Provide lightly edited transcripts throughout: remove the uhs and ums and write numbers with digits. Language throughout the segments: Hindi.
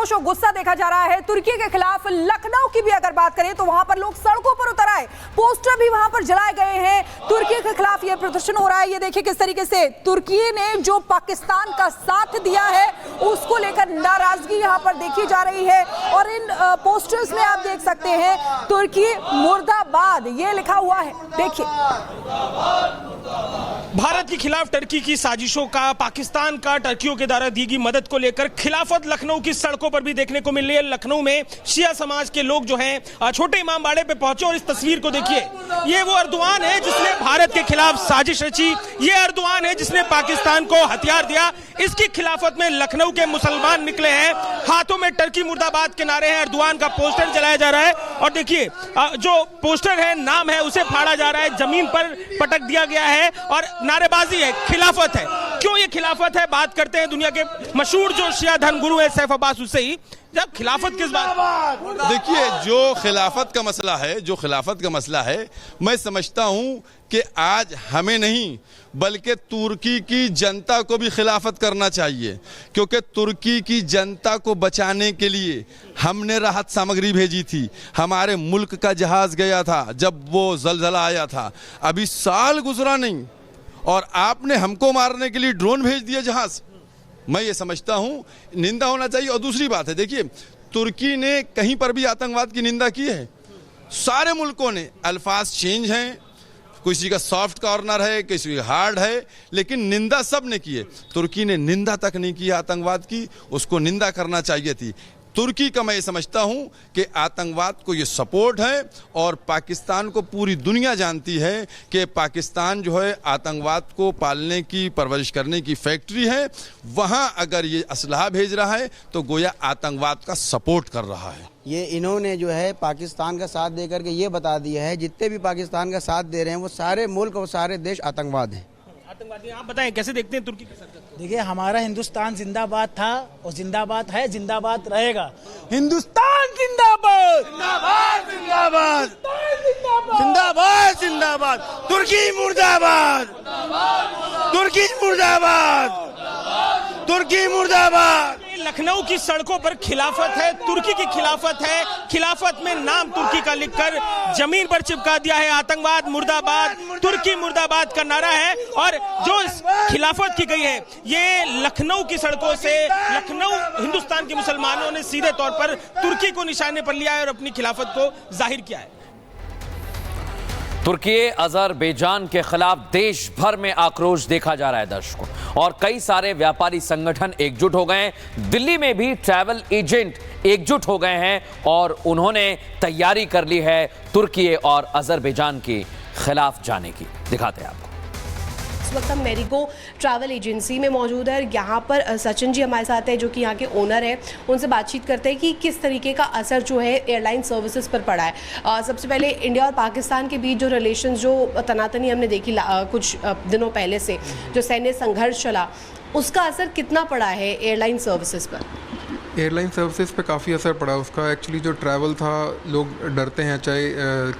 आक्रोश और गुस्सा देखा जा रहा है तुर्की के खिलाफ। लखनऊ की भी अगर बात करें तो वहां पर लोग सड़कों पर उतर आए, पोस्टर भी वहां पर जलाए गए हैं। तुर्की के खिलाफ यह प्रदर्शन हो रहा है। ये देखिए किस तरीके से तुर्की ने जो पाकिस्तान का साथ दिया है उसको लेकर नाराजगी यहां पर देखी जा रही है। और इन पोस्टर्स में आप देख सकते हैं तुर्की मुर्दाबाद ये लिखा हुआ है। देखिए, भारत के खिलाफ टर्की की साजिशों का, पाकिस्तान का टर्कियों के द्वारा दी गई मदद को लेकर खिलाफत लखनऊ की सड़कों पर भी देखने को मिल रही है। लखनऊ में शिया समाज के लोग जो हैं छोटे इमाम बाड़े पे पहुंचे और इस तस्वीर को देखिए। ये वो अर्दवान है जिसने भारत के खिलाफ साजिश रची, ये अर्दवान है जिसने पाकिस्तान को हथियार दिया। इसकी खिलाफत में लखनऊ के मुसलमान निकले हैं, हाथों में टर्की मुर्दाबाद के नारे हैं, अर्दवान का पोस्टर जलाया जा रहा है। और देखिए जो पोस्टर है, नाम है, उसे फाड़ा जा रहा है, जमीन पर पटक दिया गया है और नारेबाजी है, खिलाफत है। क्यों ये खिलाफत है? बात करते हैं दुनिया के मशहूर जो शिया धर्मगुरु है सैफ अब्बास हुसैनी। जब खिलाफत किस बात? देखिए, जो खिलाफत का मसला है, मैं समझता हूं कि आज हमें नहीं बल्कि तुर्की की जनता को भी खिलाफत करना चाहिए, क्योंकि तुर्की की जनता को बचाने के लिए हमने राहत सामग्री भेजी थी। हमारे मुल्क का जहाज गया था जब वो ज़लज़ला आया था, अभी साल गुजरा नहीं और आपने हमको मारने के लिए ड्रोन भेज दिया जहाज। मैं ये समझता हूँ निंदा होना चाहिए। और दूसरी बात है, देखिए, तुर्की ने कहीं पर भी आतंकवाद की निंदा की है? सारे मुल्कों ने। अल्फाज चेंज हैं, किसी का सॉफ्ट कॉर्नर है, किसी का हार्ड है, लेकिन निंदा सब ने की है। तुर्की ने निंदा तक नहीं की आतंकवाद की, उसको निंदा करना चाहिए थी। तुर्की का मैं ये समझता हूं कि आतंकवाद को ये सपोर्ट है और पाकिस्तान को पूरी दुनिया जानती है कि पाकिस्तान जो है आतंकवाद को पालने की, परवरिश करने की फैक्ट्री है। वहां अगर ये असलहा भेज रहा है तो गोया आतंकवाद का सपोर्ट कर रहा है। ये इन्होंने जो है पाकिस्तान का साथ देकर के ये बता दिया है जितने भी पाकिस्तान का साथ दे रहे हैं वो सारे मुल्क और सारे देश आतंकवाद हैं। आतंकवादी। आप बताएं कैसे देखते हैं तुर्की की सरकार? देखिए, हमारा हिंदुस्तान जिंदाबाद था और जिंदाबाद है, जिंदाबाद रहेगा। हिंदुस्तान जिंदाबाद, जिंदाबाद, जिंदाबाद, जिंदाबाद, जिंदाबाद, तुर्की मुर्दाबाद, तुर्की मुर्दाबाद, तुर्की मुर्दाबाद। लखनऊ की सड़कों पर खिलाफत है, तुर्की की खिलाफत है। खिलाफत में नाम तुर्की का लिखकर जमीन पर चिपका दिया है। आतंकवाद मुर्दाबाद, तुर्की मुर्दाबाद का नारा है। और जो खिलाफत की गई है ये लखनऊ की सड़कों से, लखनऊ हिंदुस्तान के मुसलमानों ने सीधे तौर पर तुर्की को निशाने पर लिया है और अपनी खिलाफत को जाहिर किया है। तुर्की अजरबैजान के खिलाफ देश भर में आक्रोश देखा जा रहा है दर्शकों, और कई सारे व्यापारी संगठन एकजुट हो गए हैं। दिल्ली में भी ट्रैवल एजेंट एकजुट हो गए हैं और उन्होंने तैयारी कर ली है तुर्की और अजरबैजान के खिलाफ जाने की। दिखाते हैं आपको। इस वक्त हम मेरिको ट्रैवल एजेंसी में मौजूद है। यहाँ पर सचिन जी हमारे साथ हैं जो कि यहाँ के ओनर हैं। उनसे बातचीत करते हैं कि किस तरीके का असर जो है एयरलाइन सर्विसेज पर पड़ा है। सबसे पहले इंडिया और पाकिस्तान के बीच जो रिलेशंस जो तनातनी हमने देखी कुछ दिनों पहले से, जो सैन्य संघर्ष चला, उसका असर कितना पड़ा है एयरलाइन सर्विसेज पर? एयरलाइन सर्विसेज पे काफ़ी असर पड़ा उसका। एक्चुअली जो ट्रैवल था, लोग डरते हैं, चाहे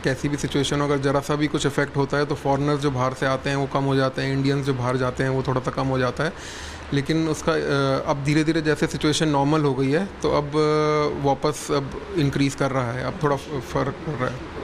कैसी भी सिचुएशन हो, अगर ज़रा सा भी कुछ इफेक्ट होता है तो फॉरेनर्स जो बाहर से आते हैं वो कम हो जाते हैं, इंडियंस जो बाहर जाते हैं वो थोड़ा सा कम हो जाता है। लेकिन उसका अब धीरे धीरे जैसे सिचुएशन नॉर्मल हो गई है तो अब वापस अब इंक्रीज़ कर रहा है, अब थोड़ा फ़र्क पड़ रहा है।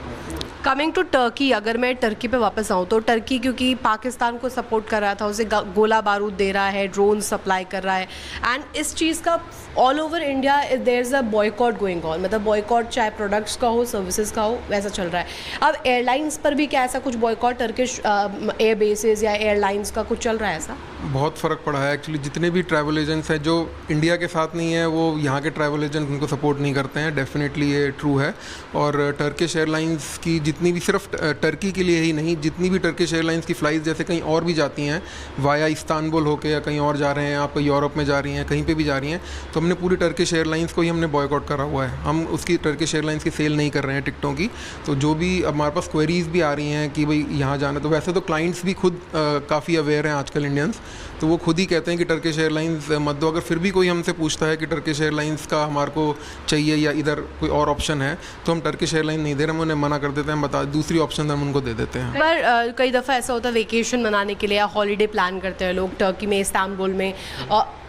कमिंग टू टर्की, अगर मैं टर्की पे वापस आऊँ तो टर्की क्योंकि पाकिस्तान को सपोर्ट कर रहा था, उसे गोला बारूद दे रहा है, ड्रोन सप्लाई कर रहा है, एंड इस चीज़ का all over India there is a boycott going on. मतलब बॉयकॉट चाहे प्रोडक्ट्स का हो, सर्विसेज का हो, वैसा चल रहा है। अब एयरलाइंस पर भी क्या ऐसा कुछ बॉयकॉट, टर्किश एयर बेसेस या एयरलाइंस का कुछ चल रहा है ऐसा? बहुत फ़र्क पड़ा है एक्चुअली। जितने भी ट्रैवल एजेंट्स हैं जो इंडिया के साथ नहीं है वो यहाँ के ट्रैवल एजेंट्स उनको सपोर्ट नहीं करते हैं। डेफिनेटली ये ट्रू है। और टर्किश एयरलाइंस की जितनी भी, सिर्फ टर्की के लिए ही नहीं, जितनी भी टर्किश एयरलाइंस की फ़्लाइट जैसे कहीं और भी जाती हैं वाया इस्तांबुल होके या कहीं और जा रहे हैं, आप यूरोप में जा रही हैं, कहीं पे भी जा रही हैं, तो हमने पूरी टर्किश एयरलाइंस को ही हमने बॉयकॉट करा हुआ है। हम उसकी टर्किश एयरलाइंस की सेल नहीं कर रहे हैं टिकटों की। तो जो भी अब हमारे पास क्वेरीज़ भी आ रही हैं कि भाई यहाँ जाना, तो वैसे तो क्लाइंट्स भी खुद काफ़ी अवेयर हैं आजकल इंडियंस, तो वो खुद ही कहते हैं कि टर्किश एयरलाइंस मत दो। अगर फिर भी कोई हमसे पूछता है कि टर्किश एयरलाइंस का हमारे को चाहिए या इधर कोई और ऑप्शन है तो हम टर्किश एयरलाइन नहीं दे रहे, हम उन्हें मना कर देते हैं। दूसरी ऑप्शन हम उनको दे देते हैं। पर कई दफ़ा ऐसा होता है वेकेशन मनाने के लिए या हॉलीडे प्लान करते हैं लोग टर्की में, इस्तांबुल में,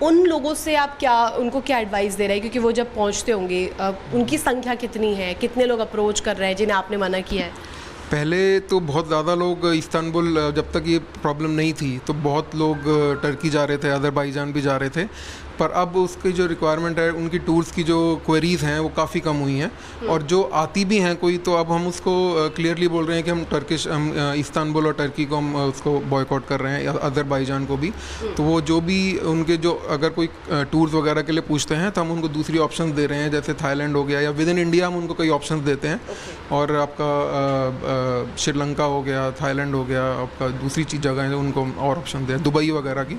उन लोगों से आप उनको क्या एडवाइस दे रहे हैं, क्योंकि वो जब पहुंचते होंगे उनकी संख्या कितनी है, कितने लोग अप्रोच कर रहे हैं जिन्हें आपने मना किया है? पहले तो बहुत ज़्यादा लोग इस्तांबुल, जब तक ये प्रॉब्लम नहीं थी तो बहुत लोग टर्की जा रहे थे, अज़रबैजान भी जा रहे थे, पर अब उसकी जो रिक्वायरमेंट है, उनकी टूर्स की जो क्वेरीज़ हैं वो काफ़ी कम हुई हैं, और जो आती भी हैं कोई, तो अब हम उसको क्लियरली बोल रहे हैं कि हम इस्तांबुल और टर्की को हम उसको बॉयकॉट कर रहे हैं, अज़रबैजान को भी। तो वो जो भी उनके जो अगर कोई टूर्स वगैरह के लिए पूछते हैं तो हम उनको दूसरी ऑप्शन दे रहे हैं, जैसे थाईलैंड हो गया, या विद इन इंडिया हम उनको कई ऑप्शन देते हैं। और आपका श्रीलंका हो गया, थाईलैंड हो गया, आपका दूसरी चीज़ जगह है उनको और ऑप्शन दें, दुबई वगैरह की।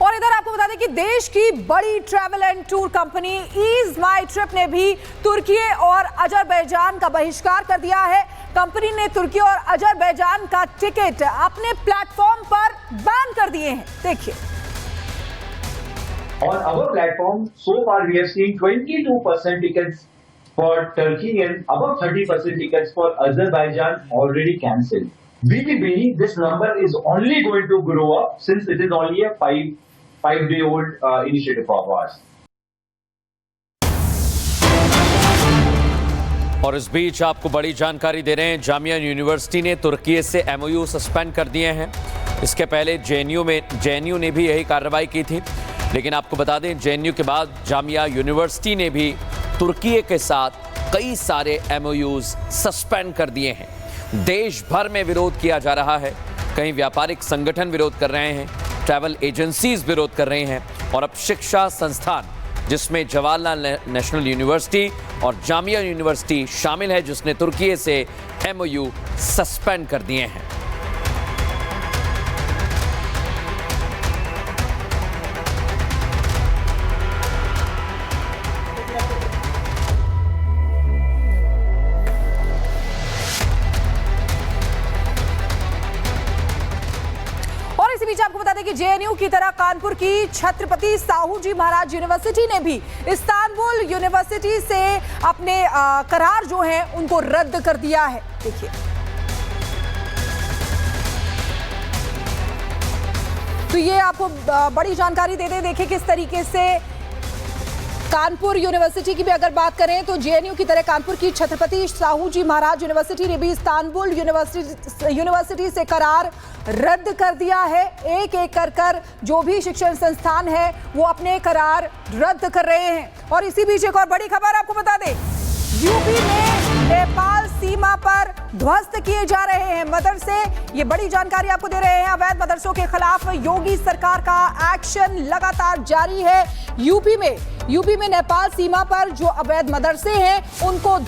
और इधर आपको बता दें कि देश की बड़ी travel and tour company Ease My Trip ने भी तुर्की और अजरबैजान का बहिष्कार कर दिया है। कंपनी ने तुर्की और अजरबैजान का टिकट अपने प्लेटफॉर्म पर बैन कर दिए हैं। देखिए, On our platform, so far we have seen 22% tickets for Turkey and above 30% tickets for Azerbaijan already cancelled. We believe this number is only going to grow up since it is only a five-day-old initiative of ours. और इस बीच आपको बड़ी जानकारी दे रहे हैं, जामिया यूनिवर्सिटी ने तुर्की से MOU सस्पेंड कर दिए हैं। इसके पहले JNU ने भी यही कार्रवाई की थी, लेकिन आपको बता दें JNU के बाद जामिया यूनिवर्सिटी ने भी तुर्की के साथ कई सारे MOUs सस्पेंड कर दिए हैं। देश भर में विरोध किया जा रहा है, कई व्यापारिक संगठन विरोध कर रहे हैं, ट्रैवल एजेंसीज विरोध कर रहे हैं, और अब शिक्षा संस्थान जिसमें जवाहरलाल नेशनल यूनिवर्सिटी और जामिया यूनिवर्सिटी शामिल है, जिसने तुर्की से MOU सस्पेंड कर दिए हैं। आपको बता दें कि JNU की तरह कानपुर की छत्रपति साहू जी महाराज यूनिवर्सिटी ने भी इस्तांबुल यूनिवर्सिटी से अपने करार जो हैं उनको रद्द कर दिया है। देखिए, तो ये आपको बड़ी जानकारी दे दे। देखिए किस तरीके से कानपुर यूनिवर्सिटी की भी अगर बात करें तो JNU की तरह कानपुर की छत्रपति साहू जी महाराज यूनिवर्सिटी ने भी इस्तांबुल यूनिवर्सिटी से करार रद्द कर दिया है। एक एक कर जो भी शिक्षण संस्थान है वो अपने करार रद्द कर रहे हैं। और इसी बीच एक और बड़ी खबर आपको बता दें, यूपी में नेपाल सीमा पर ध्वस्त किए जा रहे हैं मदरसे। ये बड़ी जानकारी आपको दे रहे हैं। अवैध मदरसों के खिलाफ योगी सरकार का एक्शन लगातार जारी है। यूपी में नेपाल सीमा पर जो अवैध मदरसे हैं उनको